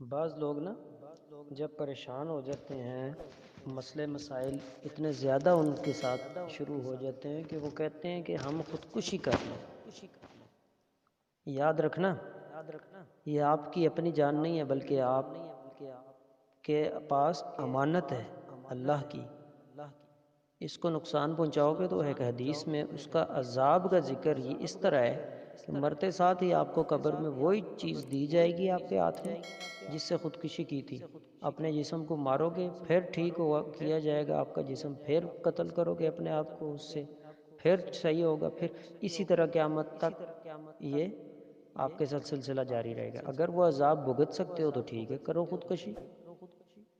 بعض لوگ نا جب پریشان ہو جاتے ہیں، مسئلے مسائل اتنے زیادہ ان کے ساتھ شروع ہو جاتے ہیں کہ وہ کہتے ہیں کہ ہم خودکشی کر لیں۔ یاد رکھنا، یہ آپ کی اپنی جان نہیں ہے، بلکہ آپ کے پاس امانت ہے اللہ کی۔ اس کو نقصان پہنچاؤ گے تو ایک حدیث میں اس کا عذاب کا ذکر یہ اس طرح ہے کہ مرتے ساتھ ہی آپ کو قبر میں وہی چیز دی جائے گی آپ کے ہاتھ میں جس سے خودکشی کی تھی۔ اپنے جسم کو مارو گے، پھر ٹھیک ہوا کیا جائے گا آپ کا جسم، پھر قتل کرو گے اپنے آپ کو اس سے، پھر صحیح ہوگا، پھر اسی طرح قیامت تک یہ آپ کے ساتھ سلسلہ جاری رہے گا۔ اگر وہ عذاب بھگت سکتے ہو تو ٹھیک ہے، کرو خودکشی۔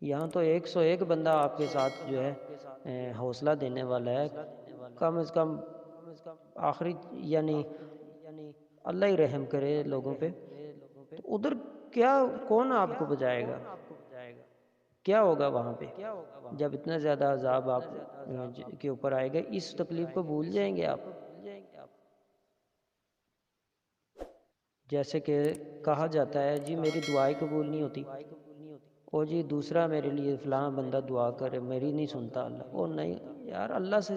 یہاں تو 101 بندہ آپ کے ساتھ جو ہے حوصلہ دینے والا ہے، کم از کم آخری یعنی اللہ ہی رحم کرے لوگوں پہ، تو ادھر کیا کون آپ کو بچائے گا؟ کیا ہوگا وہاں پہ جب اتنا زیادہ عذاب آپ کے اوپر آئے گا؟ اس تکلیف کو بھول جائیں گے آپ؟ جیسے کہ کہا جاتا ہے جی میری دعائیں قبول نہیں ہوتی، او جی دوسرا میرے لیے فلاں بندہ دعا کرے، میری نہیں سنتا اللہ۔ او نہیں یار، اللہ سے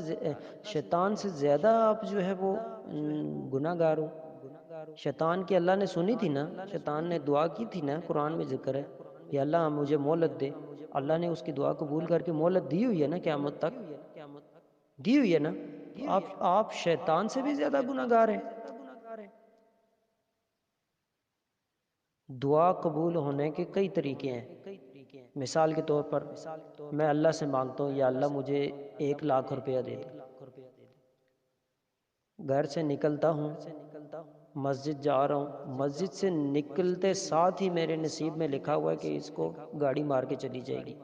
شیطان سے زیادہ آپ جو ہے وہ گناہ گار ہو۔ شیطان کی اللہ نے سنی تھی نا، شیطان نے دعا کی تھی نا، قرآن میں ذکر ہے کہ اللہ مجھے مہلت دے۔ اللہ نے اس کی دعا قبول کر کے مہلت دی ہوئی ہے نا، قیامت تک دی ہوئی ہے نا۔ تو آپ شیطان سے بھی زیادہ گناہ گار ہیں۔ دعا قبول ہونے کے کئی طریقے ہیں۔ مثال کے طور پر میں اللہ سے مانگتا ہوں یا اللہ مجھے 1,00,000 روپیہ دے دے، گھر سے نکلتا ہوں، مسجد جا رہا ہوں، مسجد سے نکلتے ساتھ ہی میرے نصیب میں لکھا ہوا ہے کہ اس کو گاڑی مار کے چلی جائے گی۔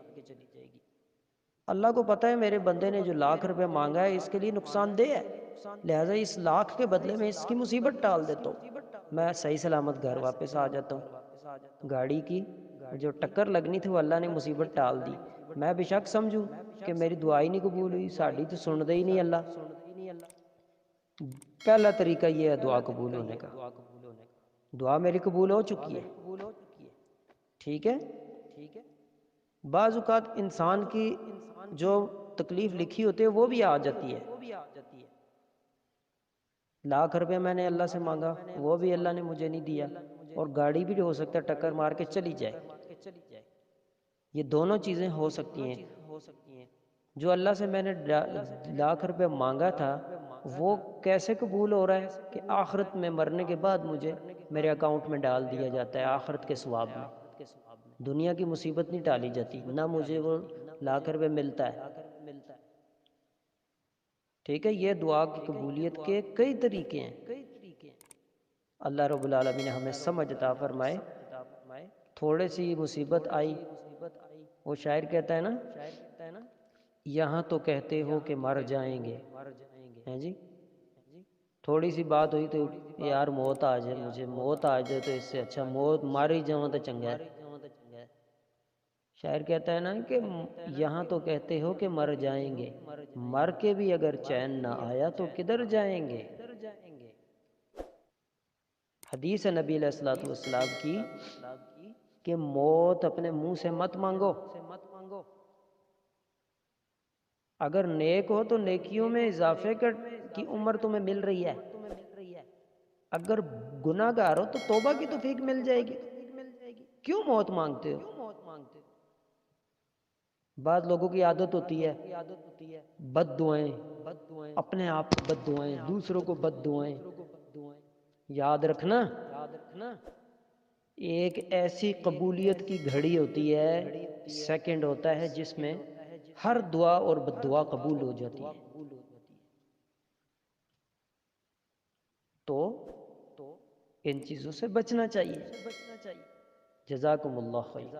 اللہ کو پتہ ہے میرے بندے نے جو 1,00,000 روپے مانگا ہے اس کے لیے نقصان دہ ہے، لہٰذا اس 1,00,000 کے بدلے میں اس کی مصیبت ٹال دیتا ہوں، میں صحیح سلامت گھر واپس آ جاتا ہوں۔ گاڑی کی جو ٹکر لگنی تھی وہ اللہ نے مصیبت ٹال دی، میں بے شک سمجھوں کہ میری دعا ہی نہیں قبول ہوئی، ساڑی تو سن دے ہی نہیں اللہ۔ پہلا طریقہ یہ ہے دعا قبول ہونے کا، دعا میری قبول ہو چکی ہے، ٹھیک ہے۔ بعض اوقات انسان کی جو تکلیف لکھی ہوتی ہے وہ بھی آ جاتی ہے۔ 1,00,000 روپے میں نے اللہ سے مانگا، وہ بھی اللہ نے مجھے نہیں دیا، اور گاڑی بھی ہو سکتا ہے ٹکر مار کے چلی جائے۔ یہ دونوں چیزیں ہو سکتی ہیں۔ جو اللہ سے میں نے 1,00,000 روپے مانگا تھا وہ کیسے قبول ہو رہا ہے کہ آخرت میں مرنے کے بعد مجھے میرے اکاؤنٹ میں ڈال دیا جاتا ہے آخرت کے ثواب میں۔ دنیا کی مصیبت نہیں ٹالی جاتی، نہ مجھے وہ 1,00,000 روپے ملتا ہے، ٹھیک ہے۔ یہ دعا کی قبولیت کے کئی طریقے ہیں۔ اللہ رب العالمین ہمیں سمجھ عطا فرمائے۔ تھوڑے سی مصیبت آئی، وہ شاعر کہتا ہے نا، یہاں تو کہتے ہو کہ مر جائیں گے، ہیں جی، تھوڑی سی بات ہوئی تو یار موت آ جائے، مجھے موت آ جائے تو اس سے اچھا موت مار ہی جاؤں تو چنگا ہے۔ شاعر کہتا ہے نا کہ یہاں تو کہتے ہو کہ مر جائیں گے، مر کے بھی اگر چین نہ آیا تو کدھر جائیں گے۔ حدیث ہے نبی علیہ الصلوۃ والسلام کی کہ موت اپنے منہ سے مت مانگو، اگر نیک ہو تو نیکیوں میں اضافے کی عمر تمہیں مل رہی ہے، اگر گناہ گار ہو تو توبہ کی توفیق مل جائے گی، کیوں موت مانگتے ہو؟ بعض لوگوں کی عادت ہوتی ہے بد دعائیں، اپنے آپ کو بد دعائیں، دوسروں کو بد دعائیں۔ یاد رکھنا ایک ایسی قبولیت کی گھڑی ہوتی ہے، سیکنڈ ہوتا ہے جس میں ہر دعا اور بد دعا قبول ہو جاتی ہے۔ تو ان چیزوں سے بچنا چاہیے۔ جزاکم اللہ خیر۔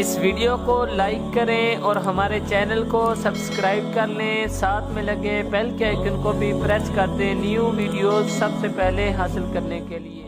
اس ویڈیو کو لائک کریں اور ہمارے چینل کو سبسکرائب کر لیں، ساتھ میں لگے بیل کے آئیکن کو بھی پریس کر دیں نیو ویڈیوز سب سے پہلے حاصل کرنے کے لیے۔